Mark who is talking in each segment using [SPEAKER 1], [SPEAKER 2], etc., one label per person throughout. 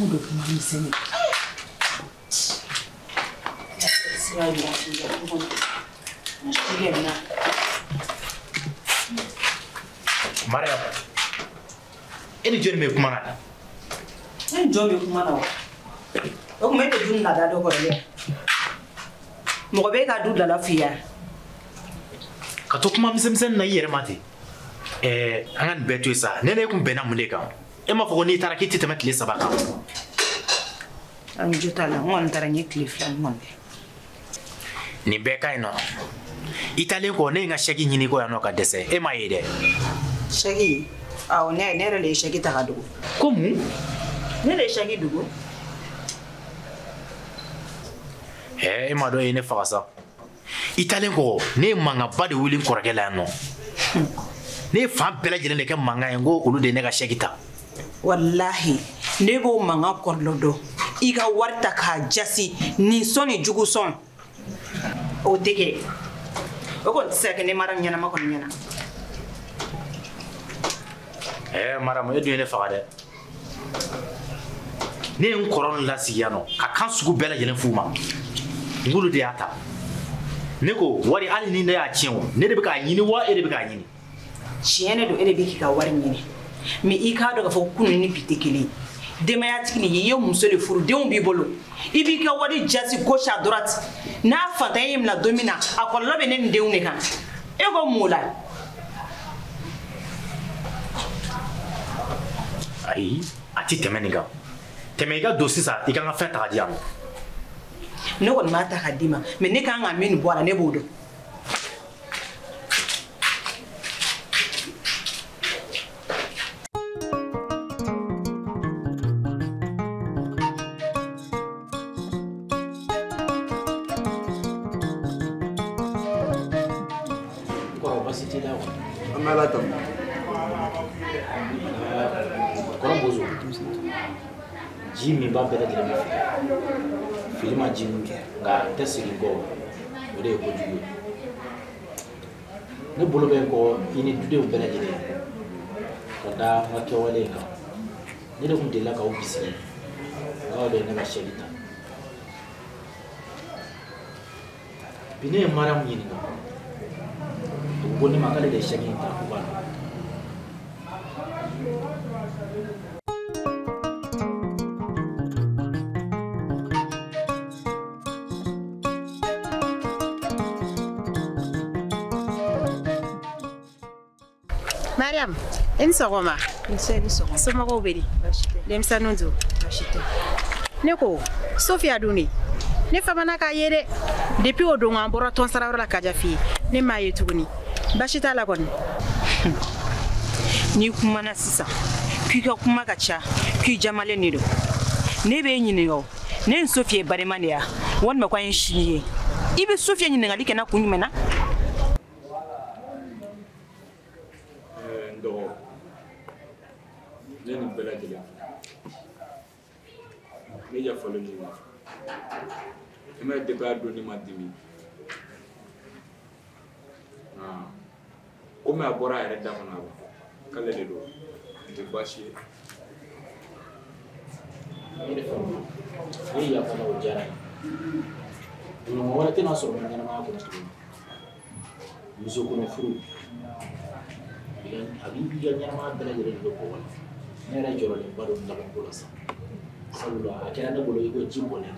[SPEAKER 1] be kuma miseni.
[SPEAKER 2] Mariam. Any journey me kuma na.
[SPEAKER 1] Any journey me kuma na. O kuma te dun na da do ko le. Mo be ka du da la fiya.
[SPEAKER 2] Ka to kuma misem na yere mate. Angan beto isa. Nene kum bena muleka. E ma fo ni tarakiti temet le sabaka.
[SPEAKER 1] An jutala ngon taranye cliff lan monde.
[SPEAKER 2] Ni beka ino. Italien ko ne nga shagi nyini ko yano ka dese. E ma yede.
[SPEAKER 1] Shagi. Aw ne le shagi ta kadu.
[SPEAKER 2] Komu?
[SPEAKER 1] Ne le shagi dugo.
[SPEAKER 2] E ma do ene fasa. Italien ko ne manga bade wilin koragela no. Ne fa bela jene ke manga ngo ulu de ne ga shagi ta.
[SPEAKER 1] Wallahi ne bo manga korlodo. Iga warta ka jasi ni soni jugu son. O tege. O ko tsaka ne maram nyana makon nyana.
[SPEAKER 2] Maram e duene faade. Ne en koron la siyano ka kan sugu bela jelen fuma. Ngulu de ata. Ne ko wari ali ni ne ya chenwo. Ne de be ka nyini wa e de be ka nyini.
[SPEAKER 1] Chiene do e de be ki ka wari nyini. Mi ika do ka fo kunu ni pitekele. Demaya tikini ye muso le furu denw bi bolo. Ibi ka wari jasi gauche à droite. Na fata yim la domina akolla be ne denw ne kan. E ko mula.
[SPEAKER 2] Ai, ati temeniga. Temeniga dosi sa ikanga feta hadiam.
[SPEAKER 1] Ne ko mata hadima, me ne kan amini boala ne bodo.
[SPEAKER 2] Bozo. Jimmy Babela de la Filma Jim, Tessy Go, Ode Koju. No Bolobenko, you need to do Benedict. Kada Makawaleka. Neither would they like a obviously. Now they never shed it. Pine Maram Yinga. Only Makale de Shaking Takuban.
[SPEAKER 3] Mariam, en sogoma. Soma go beri. Dem sanundo. Neko, Sofia duni. Ne famana ka yere. Depuis odo ngambora ton sara la kajafi. Ne maye tuguni. Bashita la kon.
[SPEAKER 1] Ni kuma na sisa. Ki ka kuma ka cha. Ki jamale ni do. Ne be nyini yo. Ne Sofia baremane ya. Won me kwa nshiye. Ibe Sofia nyini ngali kana kunyumena.
[SPEAKER 4] Then in Belgium, major following you. I made the bad doing my demi. Come a bora at that one. Calero, the Bashi.
[SPEAKER 2] We are from our Jara. You know what I can also bring an amount of Musukuno fruit. Have you begun Yama Belgium? Nera joro le bado ndaba ngolo sa salulo akira na bolo iko jimbo le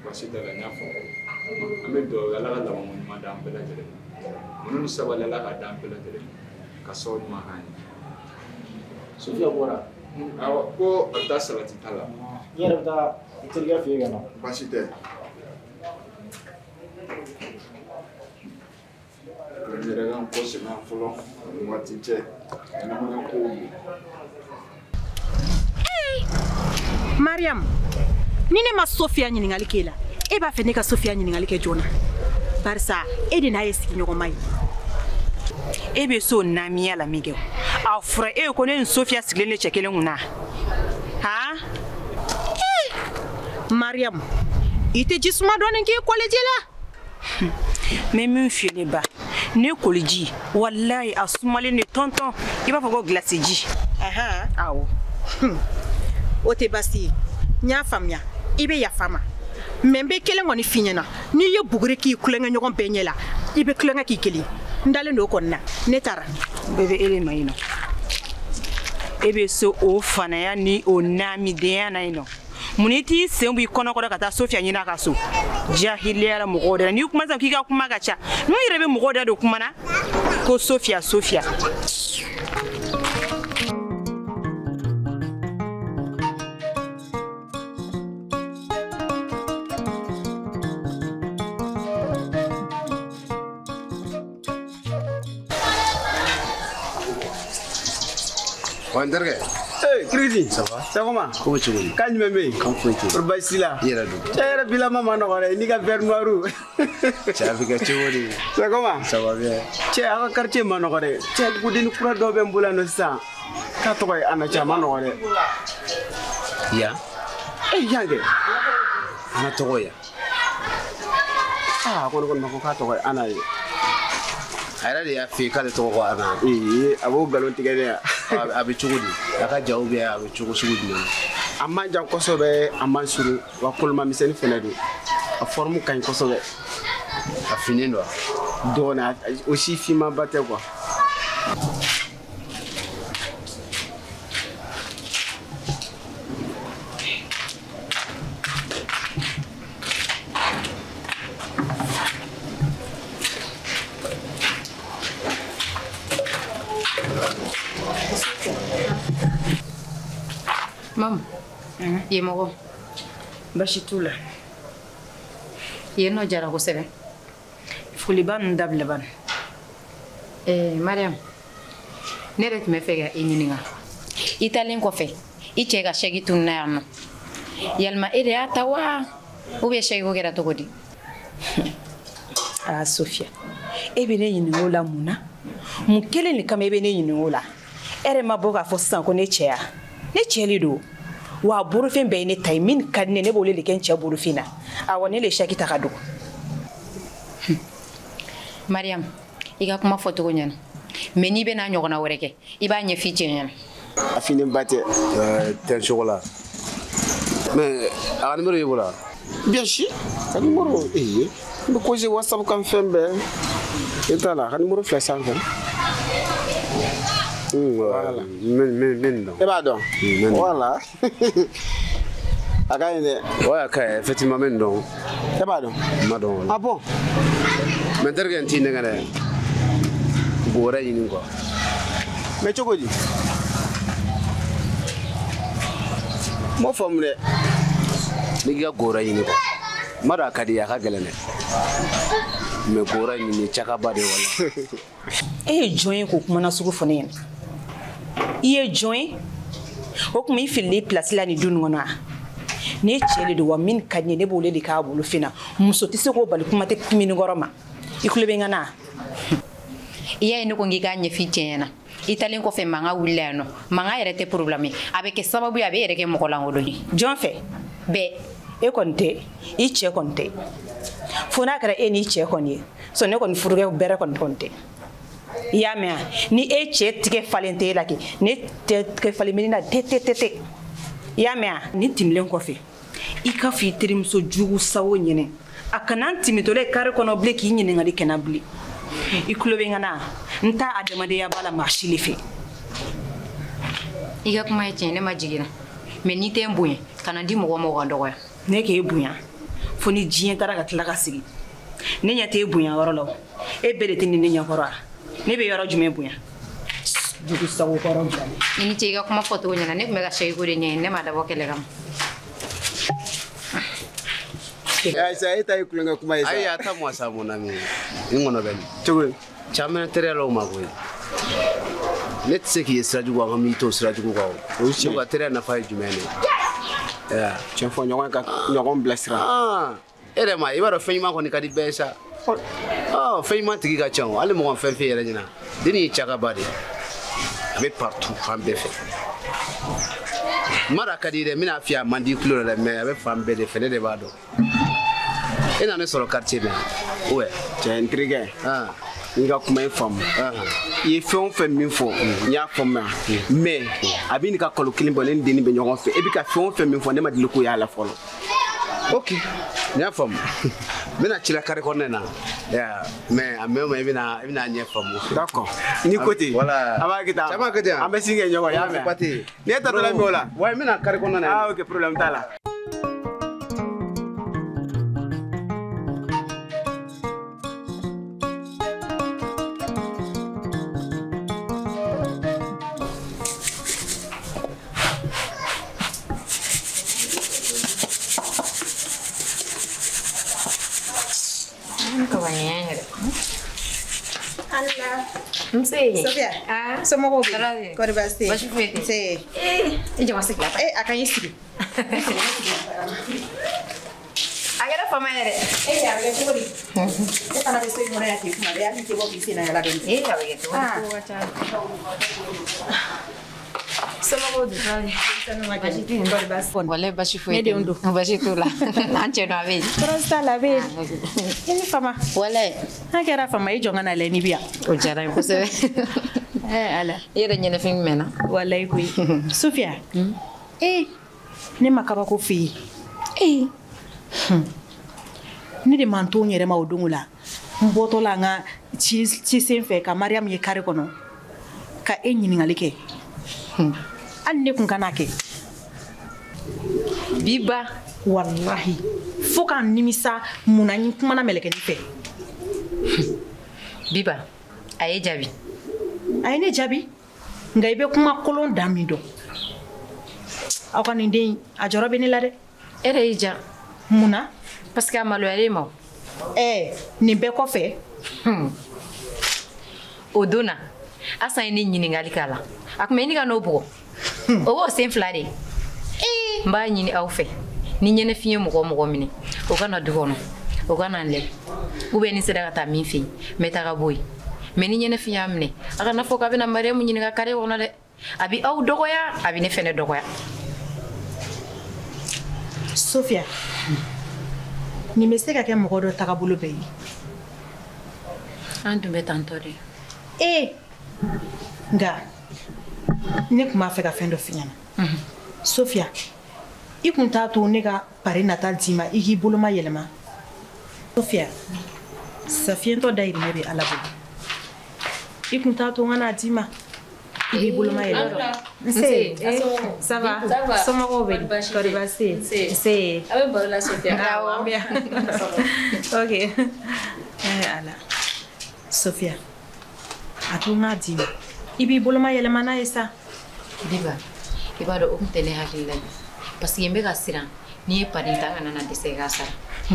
[SPEAKER 4] basita la nyafo ame do ala la mo madam bela jere munu sabala la ka dam bela jere ka so ma hani
[SPEAKER 2] Sofia bora
[SPEAKER 4] aw ko ta salati tala
[SPEAKER 2] yera da italiya fiega no
[SPEAKER 4] basita jere gan ko se na folo wati che
[SPEAKER 3] Mariam, nini ma Sofia nyiningali kela. E ba fe ne ka Sofia nyiningali ke jona. Barsa, e de na yesi nyogomai.
[SPEAKER 1] E be so na miya la mige. Afra e ko ne Sofia siglele chekele nguna. Ha?
[SPEAKER 3] Mariam, ite jisuma donen ke koleje la.
[SPEAKER 1] Me min fiele ba. Ne koliji wallahi asumale ne tonton iba fago glaceji. Aha. Awo.
[SPEAKER 3] O te basi nya famya ibe ya fama membe kelen ngoni finyana ni ye bugure ki kulenga nyogon penyela ibe kulenga ki keli ndale ndo konna netara
[SPEAKER 1] bebe ele mayino ebe so o fana ya ni o nami de yana ino muniti sembu ikono ko kata Sofia nyina ka so jahiliya mo godera ni kuma zan kika kuma gacha no irebe mo godera do kuma na ko Sofia
[SPEAKER 5] Wanderge.
[SPEAKER 6] Hey, Kriti.
[SPEAKER 5] Ça va?
[SPEAKER 6] Ça comment?
[SPEAKER 5] Comment tu vas?
[SPEAKER 6] Quand tu m'aimes?
[SPEAKER 5] Quand tu vas?
[SPEAKER 6] Pour Baisila.
[SPEAKER 5] Yeredon.
[SPEAKER 6] Tiens, bila maman n'aurait ni qu'à faire noirou.
[SPEAKER 5] Tu as vu que tu vas?
[SPEAKER 6] Ça comment?
[SPEAKER 5] Ça va bien.
[SPEAKER 6] Tiens, à quartier man n'aurait. Tiens, vous dites quoi d'où bembula no sa? Quand tu es en achama n'aurait.
[SPEAKER 5] Ya.
[SPEAKER 6] Eh, yange.
[SPEAKER 5] Ana togoya.
[SPEAKER 6] Ah, kon mako ka to ana.
[SPEAKER 5] Ayra de ya fi kale togo ana.
[SPEAKER 6] Abo galon tigane.
[SPEAKER 5] Abi chugudi. Aka jawbe abi chugu sugudi.
[SPEAKER 6] Amma jan kosobe amma suru wa kolma miseni fenadu. A formu kan kosobe.
[SPEAKER 5] A finindo.
[SPEAKER 6] Dona aussi fima batte quoi.
[SPEAKER 3] Mam, ye mogo
[SPEAKER 1] bashi tula
[SPEAKER 3] ye no jara ko sebe
[SPEAKER 1] fuliban dableban
[SPEAKER 3] Mariam ne ret me fega inininga italien ko fe iche ga shegi tunna yano yalma ede ata wa o be shegi ko gera to godi
[SPEAKER 1] ah Sofia ebe ne yiningola muna mukele ni kama ebe ne yiningola ere maboga fo san ko ne chea ne cheli do wa burufin be ne tay min kadne ne bolele ken che burufina awone le shaki takado
[SPEAKER 3] Mariam iga kuma foto ko nyana me ni be na nyogona woreke iba nye fiche nyana
[SPEAKER 6] Afine batte
[SPEAKER 5] Tel chocolat. Mais a numéro yola.
[SPEAKER 6] bien sûr ka numéro be ko je WhatsApp kan fembe etala ka numéro flash san fen
[SPEAKER 5] Voilà. Men non.
[SPEAKER 6] e ba don voilà akane
[SPEAKER 5] Ouais, okay, effectivement men non.
[SPEAKER 6] e ba don
[SPEAKER 5] Madon.
[SPEAKER 6] ah bon
[SPEAKER 5] Men tergen ti ngare. Bora yini quoi.
[SPEAKER 6] mais chogoji mo famle
[SPEAKER 5] Ni ga gora yini quoi. Mara kadi ya ka gelene. Me gora yini chaka bade wala.
[SPEAKER 1] join ko kuma na sugu fone iye join o kuma ifili place la ni dunngona ne chele do wa min kadne ne bole de ka bolu fina muso tise ko bal kuma te kimini goroma ikulebe ngana
[SPEAKER 3] iya ene ko ngiga nye fiche nyana italien ko fe manga wulano manga yerete problème avec sababu ya be yereke mokolangolo
[SPEAKER 1] jon fe
[SPEAKER 3] be
[SPEAKER 1] e konte i che konte fona kara e ni che konye so ne kon furuge bere kon konte ya me ni e che tike falente la ki ne te falimina te ya me ni timlen ko fe i ka fi trim so jugu sawo nyene akana timitole kare kono bleki nyene ngadi kenabli i kulobe ngana nta adamade ya bala mashili fe
[SPEAKER 3] iga kuma e chene majigina me ni te mbuye kana ndi mo ndo ya
[SPEAKER 1] ne ke bunya foni jien tara ka tla ka sigi ne nya te bunya woro lo e bele tin ne nya kora ne be yoro jume bunya jugu sawo koro jani
[SPEAKER 3] ini che iga kuma foto nyana ne mega shey ko de ne ma da bokele gam
[SPEAKER 6] ya sa ita ikulenga kuma isa
[SPEAKER 5] Ai ata mo samu na mi. Ingono ben.
[SPEAKER 6] chogoji
[SPEAKER 5] Chama tere lo mago. Let's say ki sraju wa mi to sraju ko. O shi ba tere na fa jumene. Yeah.
[SPEAKER 6] tiens fo nyogon blessera
[SPEAKER 5] Ah, ere ma ibaro feima ko ni kadi besa. Oh, feima tigi ka chon. Ale mo fen fe yere jina. Dini chaka bade. Avec partout femme be fe. Mara kadi de mina fia mandi kulo la me avec femme be de fe de bado. Ina ne solo quartier be. Ouais.
[SPEAKER 6] tiens intrigue
[SPEAKER 5] Ah.
[SPEAKER 6] nga kuma inform ye fɛn min fɔ n y'a faamuya mais a bɛ nin ka kalo kelen bɔ ne ni denni bɛ ɲɔgɔn fɛ e bɛ ka fɛn min fɔ ne ma deli k'o y'a la fɔlɔ.
[SPEAKER 5] Ok, n y'a faamu. N bɛna ci la carré kɔnɔna na mais a mɛn o mɛn i bɛna ɲɛ faamu.
[SPEAKER 6] D'accord ni ko ten
[SPEAKER 5] voilà
[SPEAKER 6] a b'a kɛ tan
[SPEAKER 5] caman kɛ ten
[SPEAKER 6] an bɛ sin kɛ ɲɔgɔn y'a mɛn
[SPEAKER 5] pate
[SPEAKER 6] ne tatɔla min o la
[SPEAKER 5] wa n bɛna carré kɔnɔna na
[SPEAKER 6] ah ok problème t'a la.
[SPEAKER 3] Sofia, somos jóvenes. Corbaste. Sí.
[SPEAKER 7] Ella va a seguir.
[SPEAKER 3] Acá hay siri.
[SPEAKER 7] Agora fama ere.
[SPEAKER 3] Ella, que te voy. Esta no estoy morena aquí, como vea que voy oficina de la gente.
[SPEAKER 7] Ella ve que tú vas a echar. Somos jóvenes. Wale bashi foi. Bashi tu la. Anche no ave.
[SPEAKER 3] Pero está la vez. Ini fama.
[SPEAKER 7] Wale.
[SPEAKER 3] Na kera fama i jonga na le ni bia.
[SPEAKER 7] O jara ko se.
[SPEAKER 3] Ala.
[SPEAKER 7] Yere nyene fin mena.
[SPEAKER 3] Wale kui. Sofia. Ne makaba ko fi. Ni de manto nyere ma odungula. Mboto la nga ci sen fe ka Mariam ye kare kono. Ka nyini ke. An ne kun kana ke.
[SPEAKER 7] Biba
[SPEAKER 3] Wallahi. Fo ka nimisa munani kuma na meleke ni fe.
[SPEAKER 7] Biba aye jabi.
[SPEAKER 3] Aye ne jabi. Nga ibe kuma kolon damido. Aka ni den a joro be ni la de.
[SPEAKER 7] Ere ija.
[SPEAKER 3] Muna
[SPEAKER 7] Parce que amalo yare mo.
[SPEAKER 3] Ni be ko fe.
[SPEAKER 7] Odona. Asa ni nyini ngali kala. Akuma ni ga no bo. Owo sen flare. Mba nyini aw fe. Ni nyene fiye mo mini. O kana dugono. O kana le. Ube ni sedaka ta min fi. Meta ga boy. Me ni nyene fiye amne. Aka na foka bina mare mu nyini ga kare wona de. Abi aw dogoya, abi ne fene dogoya.
[SPEAKER 3] Sofia. Ni me se ka ke mo do tagabulo be yi.
[SPEAKER 7] An dumbe tantore.
[SPEAKER 3] Nga ne kuma fe ka fendo finyana. Sofia. I kun ta to ne ka pare natal tima i ki boloma yelema. Sofia. Safiento da iri ne be alabo. I kun ta to ngana tima i ki boloma yelema.
[SPEAKER 7] C'est
[SPEAKER 3] Ça va. Soma ko be. Koribasi. C'est.
[SPEAKER 7] Abe bala Sofia.
[SPEAKER 3] Ah, bien. OK. Ala. Sofia. Atunga tima. I bi boloma yelema na esa.
[SPEAKER 7] Biba. Iba do tele hakila. Parce que mbega siran ni parinta ngana na dese gasa.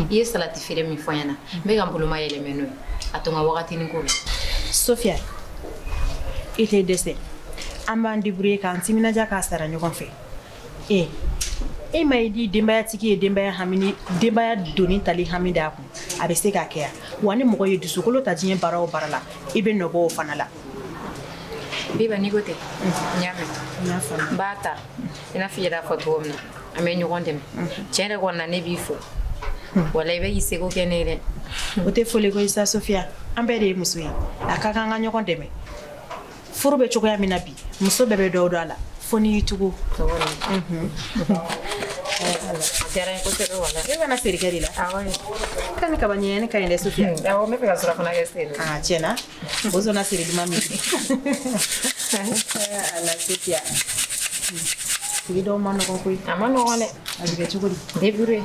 [SPEAKER 7] Iye salati fire mi foyana. Mbega boloma yele meno. Atonga wakati ni ngolo.
[SPEAKER 3] Sofia. Ite dese. Amba ndibure kan timina ja ka sara nyokon fe. Mai di dembaya tiki dembaya hamini dembaya doni tali hamida ku. Abe se ka kea. Wani mogo ye dusukolo ta jiye bara o bara la. Ibe nobo fanala.
[SPEAKER 7] Biba ni gote. Nyame.
[SPEAKER 3] Na fam.
[SPEAKER 7] Bata. Ina fiera foto omna. Ame nyokon dem. Chere ko na ne bifo. Wala ibe isego kenere.
[SPEAKER 3] Ote fole ko isa Sofia. Ambe de musuyi. Akaka nga nyokon deme. Furu be chokoya minabi. Muso bebe do ala. Foni yutugo.
[SPEAKER 7] Jara ko se wala.
[SPEAKER 3] Eba na seri kari la.
[SPEAKER 7] Awai.
[SPEAKER 3] Kan ka banye ne kan de Sofia.
[SPEAKER 7] Awo me pega sura fana gese.
[SPEAKER 3] Chena. Bozo na seri mami. Ala Sofia. Video mano ko kui.
[SPEAKER 7] Amano wale.
[SPEAKER 3] Abiga chukuri.
[SPEAKER 7] Debure.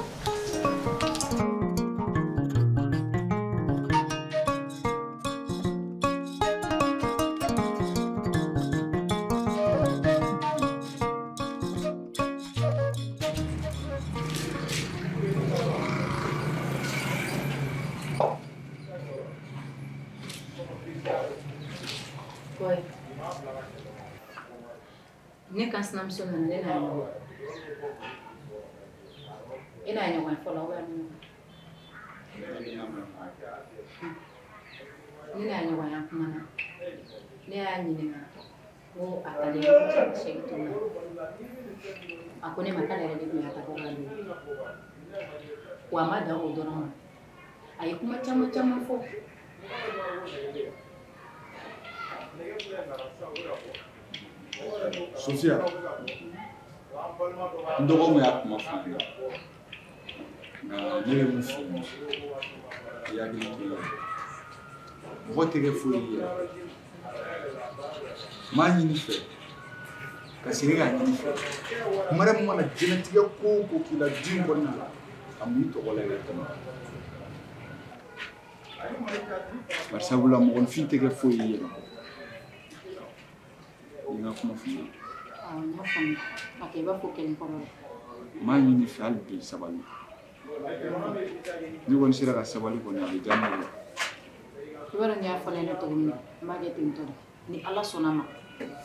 [SPEAKER 7] Ne kan sinamso na ne na yo. Ina nyo kan follow wa no. Ni na nyo wa kuma na. Ne ya ni ne. Wo atale ko se to na. Akone makala ile ni hata kwa ndio. Wa mada o dona. Ai kuma chama fo.
[SPEAKER 4] Sofia, ndogo mu ya kuma fana na ne bɛ mun fɔ i hakili to la mɔgɔ tɛ kɛ foyi ye maa ɲini fɛ ka segin k'a ɲini fɛ mara min mana diɲɛlatigɛ ko o ko k'i la diɲɛ kɔnɔna la a mun i tɔgɔ la yɛrɛ tɛmɛ bari sabula mɔgɔnifin tɛ kɛ foyi ye yɛrɛ n ka kuma f'i ye. maa ɲini fɛ hali bi sabali ni kɔni sera ka sabali kɔni a bɛ diya ne ye.
[SPEAKER 7] I b'a dɔn n y'a fɔ ne cogo min na n b'a kɛ ten tɔ de ni Ala sɔnna ma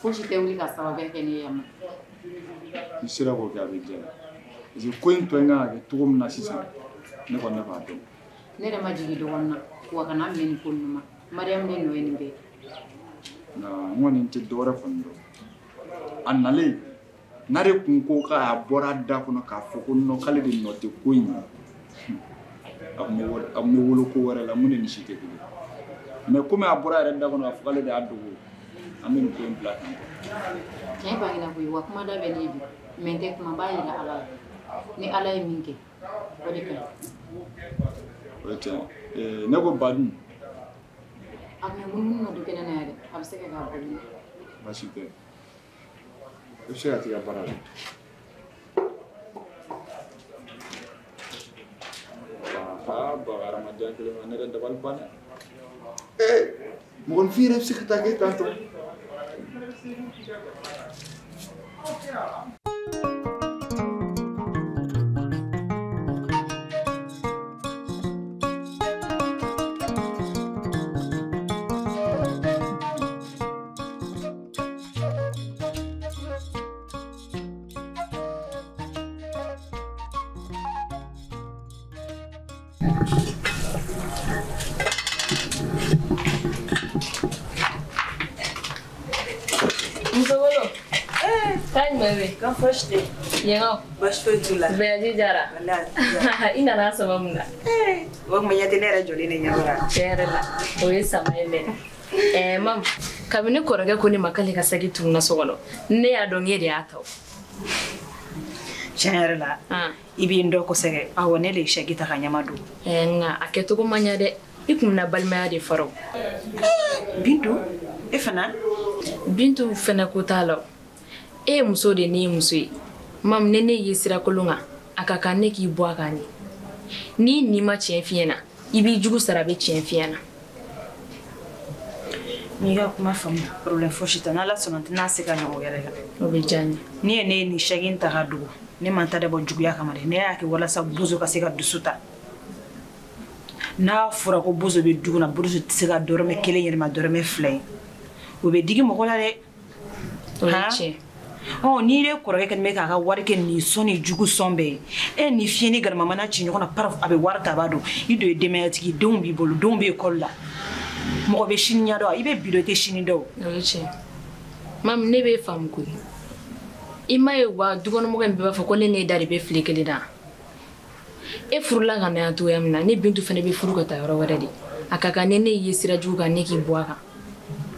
[SPEAKER 7] fosi tɛ wuli ka sababuya kɛ ne ye yan.
[SPEAKER 4] Ni sera k'o kɛ a bɛ diya parce que ko in tɔ in kan ka kɛ cogo min na sisan ne kɔni ne b'a dɔn.
[SPEAKER 7] Ne yɛrɛ ma jigin dɔgɔnin na wa kana minɛ nin ko ninnu ma Mariam de nɔ ye nin bɛɛ.
[SPEAKER 4] nka n kɔni n tɛ dɔwɛrɛ kɔni dɔn a nalen n'ale kun ko k'a bɔra a da kɔnɔ k'a fɔ ko nɔ k'ale de nɔ tɛ ko in a kun bɛ wolo ko wɛrɛ la mun ni nin si tɛ kelen mais komi a bɔra a yɛrɛ da kɔnɔ k'a fɔ k'ale de y'a dogo an bɛ nin ko in bila tan.
[SPEAKER 7] Tiɲɛ bangena koyi wa kuma da bɛ ne bi mais n tɛ kuma b'a yira Ala la ni Ala ye min kɛ o de ka ɲi.
[SPEAKER 4] O ye tiɲɛ ne ko Badun.
[SPEAKER 7] A bɛ munumunu na du kɛnɛ na yɛrɛ a bɛ se ka k'a boli.
[SPEAKER 4] Baasi tɛ i bɛ se ka t'i ka baara la. Hadamadenya kelen ma ne yɛrɛ dabali banna mɔgɔnifin yɛrɛ bɛ se ka taa kɛ tan tɔ.
[SPEAKER 8] Kan foste
[SPEAKER 7] Yengo
[SPEAKER 8] bash foi tula
[SPEAKER 7] beji jara ina na sama mun
[SPEAKER 8] wa mun yate ne rajoli ne nyabara
[SPEAKER 7] terela o yi sama ele mam kabini korage ko ni makale ka sagi tunna sogolo ne ya don yede ataw
[SPEAKER 8] generala ibi ndo ko sege awone le shagi ta kanyamadu
[SPEAKER 7] nga aketo ko manya de ikumna balmaya de faro
[SPEAKER 8] bintu efana
[SPEAKER 7] bintu fena ko talo e muso de ni muso mam nene yisira kolunga akaka ne ki bo akani ni ma chefia na ibi jugu sara be chefia na
[SPEAKER 8] ni ga kuma fam problem foshita na la sonante na se ka nyawo yare la
[SPEAKER 7] obijani
[SPEAKER 8] ni shagin ta hadu ne man ta da bo jugu ya kamare ne ya ke wala sa Bozo ka se ka dusuta na fura ko Bozo be dugu na Bozo se ka dorme kelen yirma dorme flay o be digi mo ko la de
[SPEAKER 7] ha
[SPEAKER 8] oh ni le korage kan me ka ga warke ni soni jugu sombe e ni fieni gar mama na chinyo na parf abe warta bado ido demetiki don bi bolu don be kolla mo be shinya do ibe bidote shini do
[SPEAKER 7] mam ne be fam ko imaye wa dugono mo gambe ba fa ko ne dari be flikeli da e furula ga na to yamna ne bintu fene be furu ko ta yoro wadadi akaka ne yesira juga ne ki boaka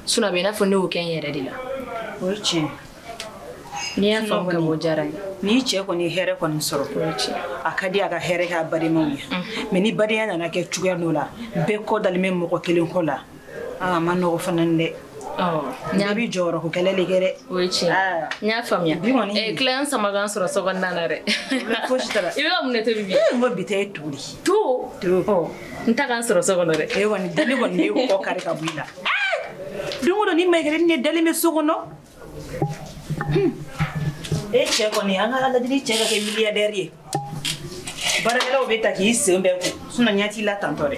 [SPEAKER 7] suna be na fo ne o ken yere dila
[SPEAKER 8] ochi
[SPEAKER 7] ni ya fam ka mojaran
[SPEAKER 8] ni che ko ni here ko ni soro akadi aga here ka bari mawya me ni bari yana na ke chuga no la be ko dal me mo ko kelen ko la man no fanande nya bi joro ko kelele gere
[SPEAKER 7] ochi nya fam ya clan sama gan soro so gan nanare
[SPEAKER 8] ko shitara
[SPEAKER 7] ibe ga munete bibi
[SPEAKER 8] mo bite tuli
[SPEAKER 7] tu nta gan soro so gonore
[SPEAKER 8] woni dali woni ko kare ka buila dungo ni me gere ni dali me sogono che ko ni anga ala dini che ka ke milliardaire baraka lo beta ki sembe ko suna nyati la tantore